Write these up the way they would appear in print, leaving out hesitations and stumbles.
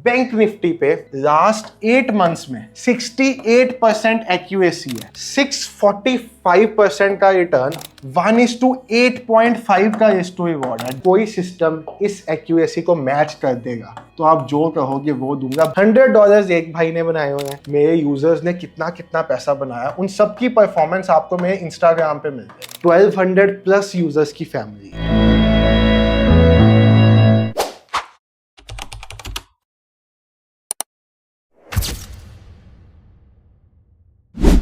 Bank Nifty पे last 8 months में 68% accuracy है, 645% का रिटर्न, 1:8.5 का रिस्क टू रिवॉर्ड है। कोई सिस्टम इस एक्यूरेसी को मैच कर देगा तो आप जो कहोगे वो दूंगा। $100 एक भाई ने बनाए हुए हैं, मेरे यूजर्स ने कितना कितना पैसा बनाया, उन सब की परफॉर्मेंस आपको मेरे इंस्टाग्राम पे मिल जाए। 1200 प्लस यूजर्स की family.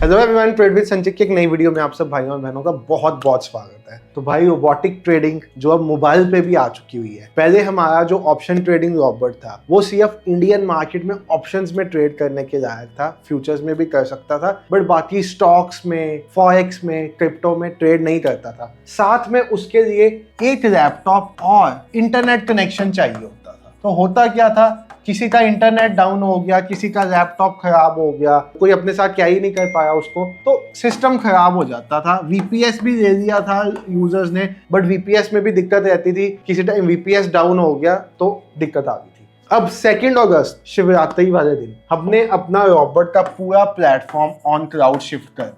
Hello everyone, trade with संचित की एक नई वीडियो में आप सब भाइयों और बहनों का बहुत बहुत स्वागत है। तो भाई रोबोटिक ट्रेडिंग जो अब मोबाइल पे भी आ चुकी हुई है। पहले हमारा जो ऑप्शन ट्रेडिंग रोबोट था वो सिर्फ इंडियन मार्केट में ऑप्शंस में ट्रेड करने के लायक था, फ्यूचर्स में भी कर सकता था, बट बाकी स्टॉक्स में, फॉरेक्स में, क्रिप्टो में ट्रेड नहीं करता था। साथ में उसके लिए एक लैपटॉप और इंटरनेट कनेक्शन चाहिए होता था। तो होता क्या था, किसी का इंटरनेट डाउन हो गया, किसी का लैपटॉप खराब हो गया, कोई अपने साथ क्या ही नहीं कर पाया उसको, तो सिस्टम खराब हो जाता था। वीपीएस भी ले लिया था यूजर्स ने, बट वीपीएस में भी दिक्कत रहती थी, किसी टाइम वीपीएस डाउन हो गया तो दिक्कत आ गई थी। अब 2 अगस्त शिवरात्रि वाले दिन हमने अपना रोबोट का पूरा प्लेटफॉर्म ऑन क्लाउड शिफ्ट कर दिया।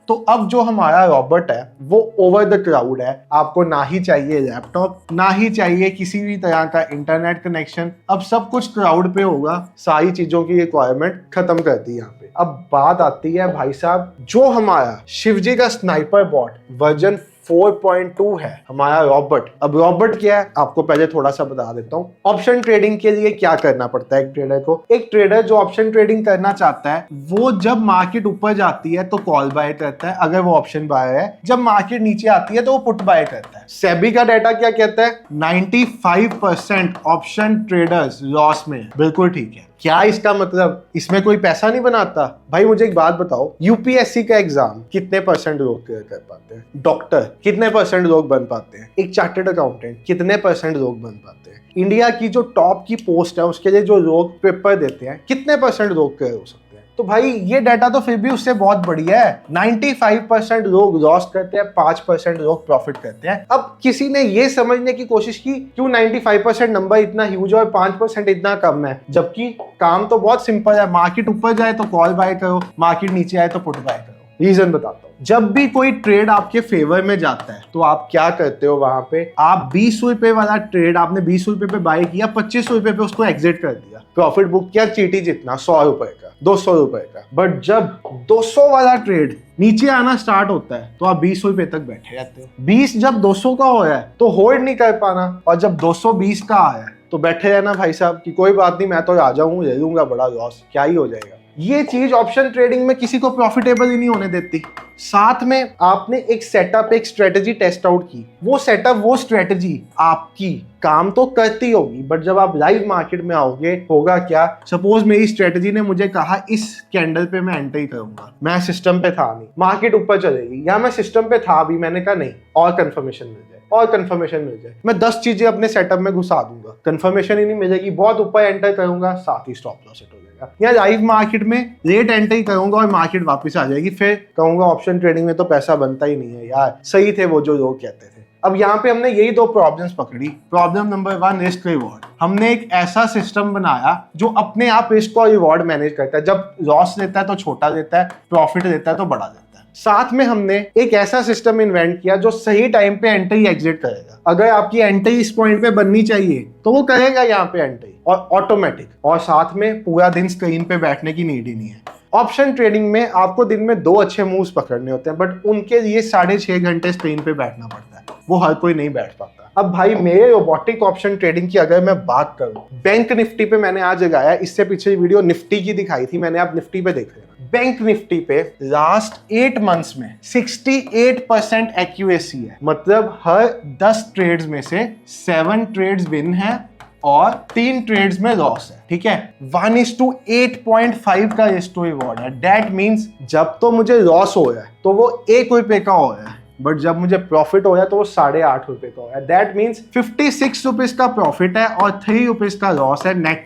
तो अब जो हमारा रोबोट है वो ओवर द क्लाउड है। आपको ना ही चाहिए लैपटॉप, ना ही चाहिए किसी भी तरह का इंटरनेट कनेक्शन, अब सब कुछ क्लाउड पे होगा। सारी चीजों की रिक्वायरमेंट खत्म कर दी यहाँ पे। अब बात आती है भाई साहब, जो हमारा शिवजी का स्नाइपर बॉट वर्जन 4.2 है हमारा रोबोट। अब रोबोट क्या है आपको पहले थोड़ा सा बता देता हूँ। ऑप्शन ट्रेडिंग के लिए क्या करना पड़ता है एक ट्रेडर को। एक ट्रेडर जो ऑप्शन ट्रेडिंग करना चाहता है वो जब मार्केट ऊपर जाती है तो कॉल बाय करता है, अगर वो ऑप्शन बाय है। जब मार्केट नीचे आती है तो वो पुट बाय करता है। सेबी का डाटा क्या कहता है, 95% ऑप्शन ट्रेडर्स लॉस में। बिल्कुल ठीक है। क्या इसका मतलब इसमें कोई पैसा नहीं बनाता? भाई मुझे एक बात बताओ, यूपीएससी का एग्जाम कितने परसेंट लोग क्लियर कर पाते हैं? डॉक्टर कितने परसेंट लोग बन पाते हैं? एक चार्टर्ड अकाउंटेंट कितने परसेंट लोग बन पाते हैं? इंडिया की जो टॉप की पोस्ट है उसके लिए जो लोग पेपर देते हैं कितने परसेंट लोग क्लियर हो सकते हैं? तो भाई ये डाटा तो फिर भी उससे बहुत बढ़िया है। 95% लोग लॉस करते हैं, 5% लोग प्रॉफिट करते हैं। अब किसी ने ये समझने की कोशिश की क्यों 95% नंबर इतना ह्यूज और 5% इतना कम है, जबकि काम तो बहुत सिंपल है। मार्केट ऊपर जाए तो कॉल बाय करो, मार्केट नीचे आए तो पुट बाय करो। रीजन बताता हूँ। जब भी कोई ट्रेड आपके फेवर में जाता है तो आप क्या करते हो, वहां पे आप 20 रुपए वाला ट्रेड आपने 20 रुपए पे बाय किया, 25 रुपए पे उसको एग्जिट कर दिया, प्रॉफिट बुक किया, चीटी जितना 100 रुपए का, 200 रुपए का। बट जब 200 वाला ट्रेड नीचे आना स्टार्ट होता है तो आप 20 रुपए तक बैठे रहते हो। 20 जब 200 का हो रहा है तो होल्ड नहीं कर पाना, और जब 220 का आया है तो बैठे रहना भाई साहब कि कोई बात नहीं, मैं तो आ जाऊंगा, ले लूंगा बड़ा लॉस, क्या ही हो जाएगा। ये चीज ऑप्शन ट्रेडिंग में किसी को प्रॉफिटेबल ही नहीं होने देती। साथ में आपने एक सेटअप, एक स्ट्रेटजी टेस्ट आउट की, वो सेटअप, वो स्ट्रेटजी आपकी काम तो करती होगी, बट जब आप लाइव मार्केट में आओगे होगा क्या। सपोज मेरी स्ट्रेटजी ने मुझे कहा इस कैंडल पे मैं एंट्री करूंगा, मैं सिस्टम पे था नहीं, मार्केट ऊपर चलेगी, या मैं सिस्टम पे था भी, मैंने कहा नहीं और कंफर्मेशन मिल जाए, और कंफर्मेशन मिल जाए, मैं 10 चीजें अपने सेटअप में घुसा दूंगा, कंफर्मेशन ही नहीं मिलेगी, बहुत ऊपर एंटर करूंगा, साथ ही स्टॉप लॉस हिट हो जाएगा। या लाइव मार्केट में लेट एंट्री करूंगा और मार्केट वापस आ जाएगी, फिर कहूंगा ऑप्शन ट्रेडिंग में तो पैसा बनता ही नहीं है यार, सही थे वो जो लोग कहते थे। अब यहाँ पे हमने यही 2 प्रॉब्लम्स पकड़ी। Problem number 1, risk reward. हमने एक ऐसा सिस्टम बनाया जो अपने आप रिस्क और रिवॉर्ड मैनेज करता है। जब लॉस लेता है तो छोटा देता है, प्रॉफिट देता है तो बड़ा देता है। साथ में हमने एक ऐसा सिस्टम इन्वेंट किया जो सही टाइम पे एंट्री एग्जिट करेगा। अगर आपकी एंट्री इस पॉइंट पे बननी चाहिए तो वो करेगा यहाँ पे एंट्री, और ऑटोमेटिक, और साथ में पूरा दिन स्क्रीन पे बैठने की नीड ही नहीं है। ऑप्शन ट्रेडिंग में आपको दिन में 2 अच्छे मूव्स पकड़ने होते हैं, बट उनके लिए 6.5 घंटे स्क्रीन पे बैठना पड़ता है, वो हर कोई नहीं बैठ पाता। अब भाई मेरे रोबोटिक ऑप्शन ट्रेडिंग की अगर मैं बात करूं, बैंक निफ्टी पे मैंने आज लगाया, इससे पीछे वीडियो निफ्टी की दिखाई थी, मैंने आप निफ्टी पे देख लेना। बैंक निफ्टी पे लास्ट 8 मंथ्स में 68% एक्यूरेसी है, मतलब हर 10 ट्रेड्स में से 7 ट्रेड्स विन है और 3 ट्रेड्स में लॉस है। ठीक है, 1:8.5 का रिस्क टू रिवॉर्ड है। दैट मीन्स जब तो मुझे लॉस हो रहा है तो वो 1 रुपए का हो रहा है, बट जब मुझे प्रॉफिट हो रहा है तो वो 8.5 रुपए का हो रहा है। दैट मीन्स 56 रुपीज का प्रॉफिट है और 3 रुपीज का लॉस है। नेट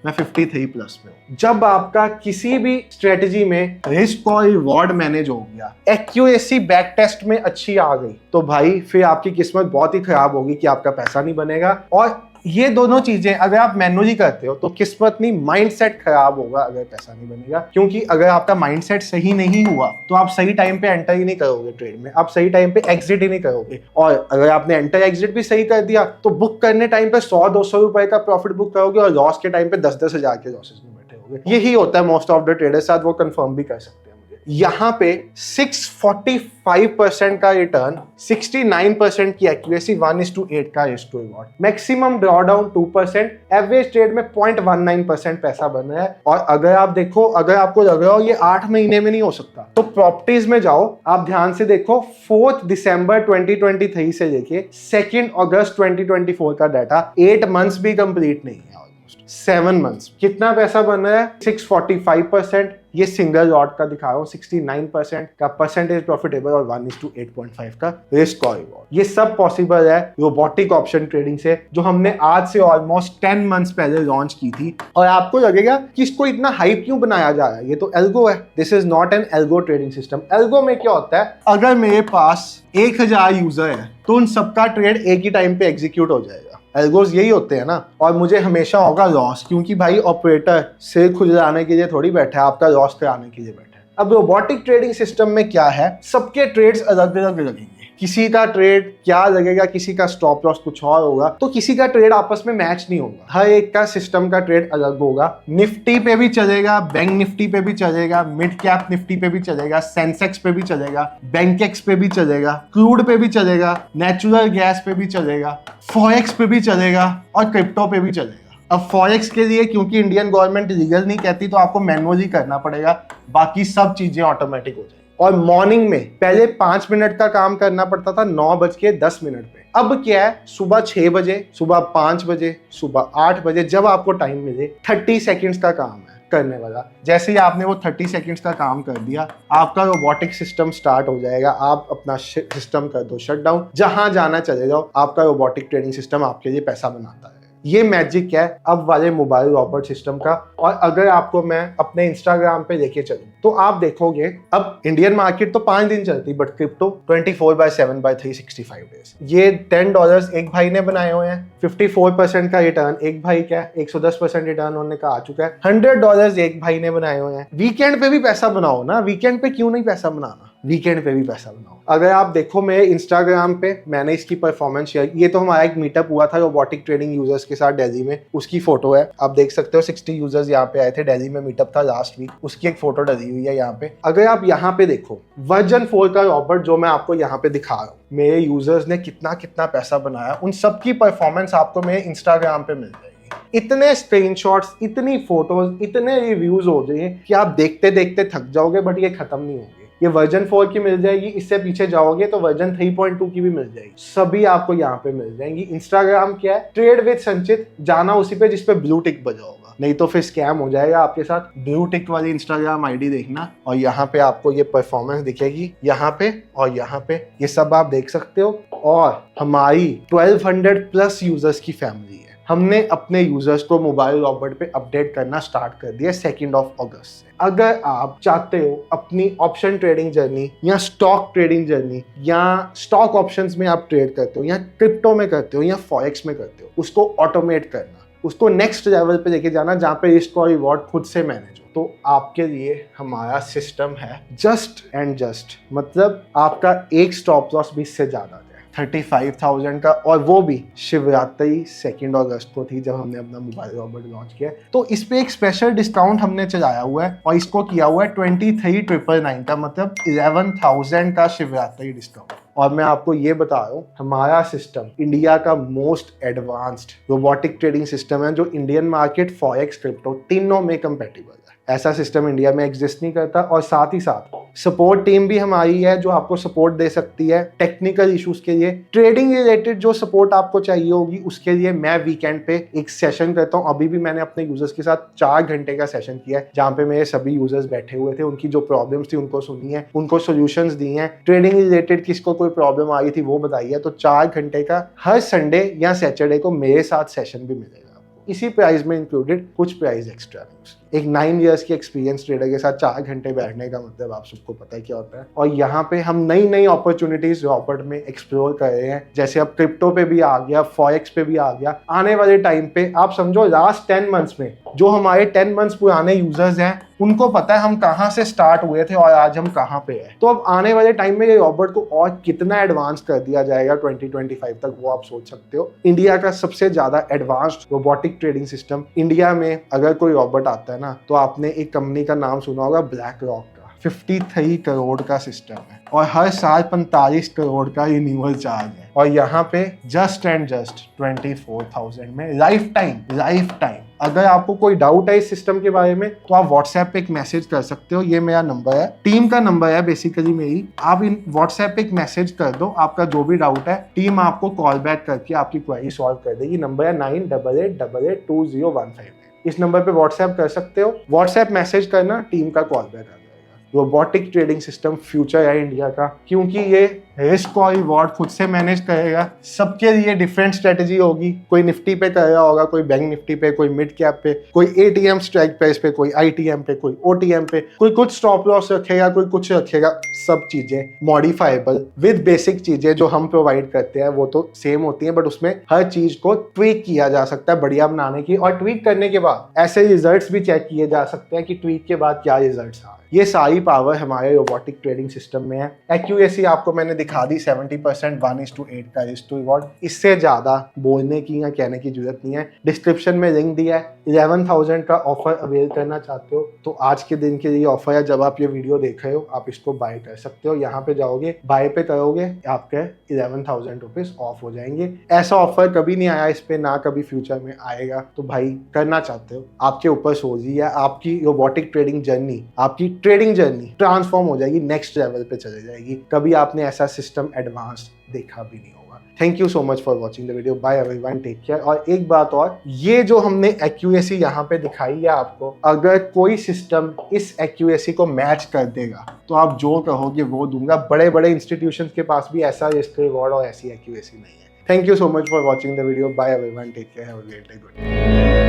मैं 53 प्लस में हूं। जब आपका किसी भी स्ट्रेटजी में रिस्क और रिवॉर्ड मैनेज हो गया, एक्यूरेसी बैक टेस्ट में अच्छी आ गई, तो भाई फिर आपकी किस्मत बहुत ही खराब होगी कि आपका पैसा नहीं बनेगा। और ये दोनों चीजें अगर आप मैनुअली करते हो तो किस्मत नहीं, माइंडसेट खराब होगा अगर पैसा नहीं बनेगा। क्योंकि अगर आपका माइंडसेट सही नहीं हुआ तो आप सही टाइम पे एंटर ही नहीं करोगे ट्रेड में, आप सही टाइम पे एग्जिट ही नहीं करोगे। और अगर आपने एंटर एग्जिट भी सही कर दिया तो बुक करने टाइम पे 100-200 रुपए का प्रॉफिट बुक करोगे और लॉस के टाइम पे 10-10 हजार के लॉसेस में बैठे होगे। यही होता है मोस्ट ऑफ द ट्रेडर्स साथ, वो कंफर्म भी कर सकते हैं। यहाँ पे 645% का रिटर्न, 69% की एक्यूरेसी, 1:8 का risk to reward, maximum drawdown 2%, average trade में 0.19% पैसा बन रहा है। और अगर आप देखो, अगर आपको लग रहा हो ये 8 महीने में नहीं हो सकता तो प्रॉपर्टीज में जाओ, आप ध्यान से देखो 4 दिसंबर 2023 से लेके 2 अगस्त 2024 का डाटा, 8 मंथ्स भी कंप्लीट नहीं है, 7 मंथ्स। कितना पैसा बन रहा है? 645%। ये सिंगल लॉट का दिखा रहा हूं, 69% का परसेंटेज प्रॉफिटेबल और 1:8.5 का रिस्क और रिवॉर्ड। ये सब पॉसिबल है रोबोटिक ऑप्शन ट्रेडिंग से, जो हमने आज से ऑलमोस्ट 10 मंथ्स पहले लॉन्च की थी। और आपको लगेगा कि इसको इतना हाइप क्यों बनाया जा रहा है, ये तो एल्गो है। This is not an algo trading system. Algo में क्या होता है, अगर मेरे पास 1000 यूजर है तो उन सबका ट्रेड एक ही टाइम पे एग्जीक्यूट हो जाएगा। एल्गोस यही होते हैं ना। और मुझे हमेशा होगा लॉस, क्योंकि भाई ऑपरेटर से खुजलाने के लिए थोड़ी बैठा है, आपका लॉस कराने के लिए बैठा है। अब रोबोटिक ट्रेडिंग सिस्टम में क्या है, सबके ट्रेड्स अलग अलग लगेंगे। किसी का ट्रेड क्या लगेगा, किसी का स्टॉप लॉस कुछ और होगा, तो किसी का ट्रेड आपस में मैच नहीं होगा। हर एक का सिस्टम का ट्रेड अलग होगा। निफ्टी पे भी चलेगा, बैंक निफ्टी पे भी चलेगा, मिड कैप निफ्टी पे भी चलेगा, सेंसेक्स पे भी चलेगा, बैंकेक्स पे भी चलेगा, क्रूड पे भी चलेगा, नेचुरल गैस पे भी चलेगा, फॉरेक्स पे भी चलेगा और क्रिप्टो पे भी चलेगा। अब फॉरेक्स के लिए क्योंकि इंडियन गवर्नमेंट लीगल नहीं कहती तो आपको मैनुअली करना पड़ेगा, बाकी सब चीजें ऑटोमेटिक हो जाएगी। और मॉर्निंग में पहले 5 मिनट का काम करना पड़ता था 9:10 पे। अब क्या है, सुबह 6 बजे, सुबह 5 बजे, सुबह 8 बजे, जब आपको टाइम मिले, 30 सेकेंड्स का काम है करने वाला। जैसे ही आपने वो 30 सेकेंड्स का काम कर दिया, आपका रोबोटिक सिस्टम स्टार्ट हो जाएगा। आप अपना सिस्टम कर दो शट डाउन, जहां जाना चले जाओ, आपका रोबोटिक ट्रेडिंग सिस्टम आपके लिए पैसा बनाता है। ये मैजिक है अब वाले मोबाइल रोबोट सिस्टम का। और अगर आपको मैं अपने इंस्टाग्राम पे लेके चलूं तो आप देखोगे, अब इंडियन मार्केट तो 5 दिन चलती, बट क्रिप्टो 24/7/365 डेज। ये $10 एक भाई ने बनाए हुए हैं, 54% का रिटर्न एक भाई का, 110% रिटर्न होने का आ चुका है। $100 एक भाई ने बनाए हुए हैं। वीकेंड पे भी पैसा बनाओ ना, वीकेंड पे क्यों नहीं पैसा बनाना, वीकेंड पे भी पैसा बनाओ। अगर आप देखो मेरे इंस्टाग्राम पे मैंने इसकी परफॉर्मेंस शेयर, ये तो हमारा एक मीटअप हुआ था रोबोटिक ट्रेडिंग यूजर्स के साथ दिल्ली में, उसकी फोटो है, आप देख सकते हो। 60 यूजर्स यहाँ पे आए थे, दिल्ली में मीटअप था लास्ट वीक, उसकी एक फोटो डली हुई है यहाँ पे। अगर आप यहाँ पे देखो वर्जन 4 का रॉबर्ट जो मैं आपको यहाँ पे दिखा रहा हूँ, मेरे यूजर्स ने कितना कितना पैसा बनाया, उन सबकी परफॉर्मेंस आपको मेरे इंस्टाग्राम पे मिल जाएगी। इतने स्क्रीनशॉट्स, इतनी फोटोज, इतने रिव्यूज हो जाए कि आप देखते देखते थक जाओगे, बट ये खत्म नहीं होंगे। ये वर्जन 4 की मिल जाएगी, इससे पीछे जाओगे तो वर्जन 3.2 की भी मिल जाएगी, सभी आपको यहाँ पे मिल जाएंगी। इंस्टाग्राम क्या है, ट्रेड विद संचित, जाना उसी पे जिसपे ब्लू टिक बजा होगा, नहीं तो फिर स्कैम हो जाएगा आपके साथ। ब्लू टिक वाली इंस्टाग्राम आईडी देखना और यहाँ पे आपको ये परफॉर्मेंस दिखेगी, यहाँ पे और यहाँ पे, ये सब आप देख सकते हो। और हमारी 1200+ यूजर्स की फैमिली है। हमने अपने यूजर्स को मोबाइल रॉबर्ट पे अपडेट करना स्टार्ट कर दिया 2 अगस्त से। अगर आप चाहते हो अपनी ऑप्शन ट्रेडिंग जर्नी या स्टॉक ट्रेडिंग जर्नी, या स्टॉक ऑप्शंस में आप ट्रेड करते हो, या क्रिप्टो में करते हो, या फॉरेक्स में करते हो, उसको ऑटोमेट करना, उसको नेक्स्ट लेवल पे लेके जाना जहाँ पे रिस्क और रिवॉर्ड खुद से मैनेज हो, तो आपके लिए हमारा सिस्टम है जस्ट एंड जस्ट। मतलब आपका एक स्टॉप लॉस भी इससे ज्यादा 35,000 का, और वो भी शिवरात्रि 2 अगस्त को थी जब हमने अपना मोबाइल रॉबर्ट लॉन्च किया। तो इस पे एक स्पेशल डिस्काउंट हमने चलाया हुआ है और इसको किया हुआ है 23,999 का, मतलब 11,000 का शिवरात्रि डिस्काउंट। और मैं आपको ये बता रहा हूँ, हमारा सिस्टम इंडिया का most advanced robotic trading system है, जो इंडियन मार्केट, फॉरेक्स, क्रिप्टो तीनों में कंपेटिबल है। ऐसा सिस्टम इंडिया में एग्जिस्ट नहीं करता। और साथ ही साथ सपोर्ट टीम भी हमारी है जो आपको सपोर्ट दे सकती है टेक्निकल इश्यूज के लिए। ट्रेडिंग रिलेटेड जो सपोर्ट आपको चाहिए होगी उसके लिए मैं वीकेंड पे एक सेशन करता हूँ। अभी भी मैंने अपने यूजर्स के साथ 4 घंटे का सेशन किया है, जहाँ पे मेरे सभी यूजर्स बैठे हुए थे, उनकी जो प्रॉब्लम्स थी उनको सुनी है, उनको सोल्यूशंस दी हैं। ट्रेडिंग रिलेटेड किसको कोई प्रॉब्लम आ रही थी वो बताई है। तो 4 घंटे का हर संडे या सैटरडे को मेरे साथ सेशन भी मिलेगा। इसी प्राइस में इंक्लूडेड कुछ प्राइस एक्स्ट्रा है। एक 9 इयर्स की एक्सपीरियंस ट्रेडर के साथ 4 घंटे बैठने का मतलब आप सबको पता है क्या होता है। और यहाँ पे हम नई नई अपॉर्चुनिटीज रॉबर्ट में एक्सप्लोर कर रहे हैं, जैसे अब क्रिप्टो पे भी आ गया, फॉरेक्स पे भी आ गया। आने वाले टाइम पे आप समझो लास्ट 10 मंथ्स में जो हमारे 10 मंथ्स पुराने यूजर्स हैं उनको पता है हम कहाँ से स्टार्ट हुए थे और आज हम कहाँ पे हैं। तो अब आने वाले टाइम में ये रॉबर्ट को और कितना एडवांस कर दिया जाएगा 2025 तक, वो आप सोच सकते हो। इंडिया का सबसे ज्यादा advanced robotic trading system India में अगर कोई रॉबर्ट आता है ना, तो आपने एक कंपनी का नाम सुना होगा, ब्लैक रॉक का। 53 करोड़ का सिस्टम है और हर साल 45 करोड़ का रिन्यूअल चार्ज है। और यहाँ पे जस्ट एंड जस्ट 24,000 में लाइफ टाइम। अगर आपको कोई डाउट है इस सिस्टम के बारे में तो आप व्हाट्सएप पे एक मैसेज कर सकते हो। ये मेरा नंबर है, टीम का नंबर है बेसिकली मेरी। आप इन व्हाट्सएप पे एक मैसेज कर दो, आपका जो भी डाउट है टीम आपको कॉल बैक करके आपकी क्वेरी सॉल्व कर देगी। नंबर है 98882015। इस नंबर पे व्हाट्सएप कर सकते हो। व्हाट्सएप मैसेज करना, टीम का कॉल बैक आ जाएगा। रोबोटिक ट्रेडिंग सिस्टम फ्यूचर है इंडिया का, क्योंकि ये रिस्क और रिवॉर्ड खुद से मैनेज करेगा। सबके लिए डिफरेंट स्ट्रेटेजी होगी। कोई निफ्टी पे कर रहा होगा, कोई बैंक निफ्टी पे, कोई मिड कैप पे, कोई एटीएम स्ट्राइक प्राइस पे, कोई आईटीएम पे, कोई ओटीएम पे, कोई कुछ स्टॉप लॉस रखेगा, कोई कुछ रखेगा। सब चीजें मॉडिफाइबल विद बेसिक चीजें जो हम प्रोवाइड करते हैं वो तो सेम होती हैं, बट उसमें हर चीज को ट्वीक किया जा सकता है बढ़िया बनाने की। और ट्वीक करने के बाद ऐसे रिजल्ट्स भी चेक किए जा सकते हैं कि ट्वीक के बाद क्या रिजल्ट्स आ रहे हैं। ये सारी पावर हमारे रोबोटिक ट्रेडिंग सिस्टम में है। एक्यूरेसी आपको मैंने दिखा दी 70%, 1:8 का रिस्क टू रिवॉर्ड। इससे ज्यादा बोलने की या कहने की जरूरत नहीं है। डिस्क्रिप्शन में लिंक दिया है। 11,000 का ऑफर अवेल करना चाहते हो तो आज के दिन के लिए ऑफर है। जब आप ये वीडियो देख रहे हो आप इसको बाय कर सकते हो। यहाँ पे जाओगे, बाय पे करोगे, आपके 11,000 रुपीज ऑफ हो जाएंगे। ऐसा ऑफर कभी नहीं आया इस पे, ना कभी फ्यूचर में आएगा। तो भाई करना चाहते हो, आपके ऊपर सोची है। आपकी रोबोटिक ट्रेडिंग जर्नी, आपकी ट्रेडिंग जर्नी ट्रांसफॉर्म हो जाएगी, नेक्स्ट लेवल पे चले जाएगी। कभी आपने ऐसा सिस्टम एडवांस देखा भी नहीं होगा। Thank you so much for watching the video. Bye everyone, take care. और एक बात और, ये जो हमने एक्यूरेसी यहाँ पे दिखाई है आपको, अगर कोई सिस्टम इस एक्यूरेसी को मैच कर देगा तो आप जो कहोगे वो दूंगा। बड़े बड़े इंस्टीट्यूशंस के पास भी ऐसा रिस्क रिवॉर्ड और ऐसी एक्यूरेसी नहीं है। Thank you so much for watching the video. Bye everyone, take care, have a great day, good.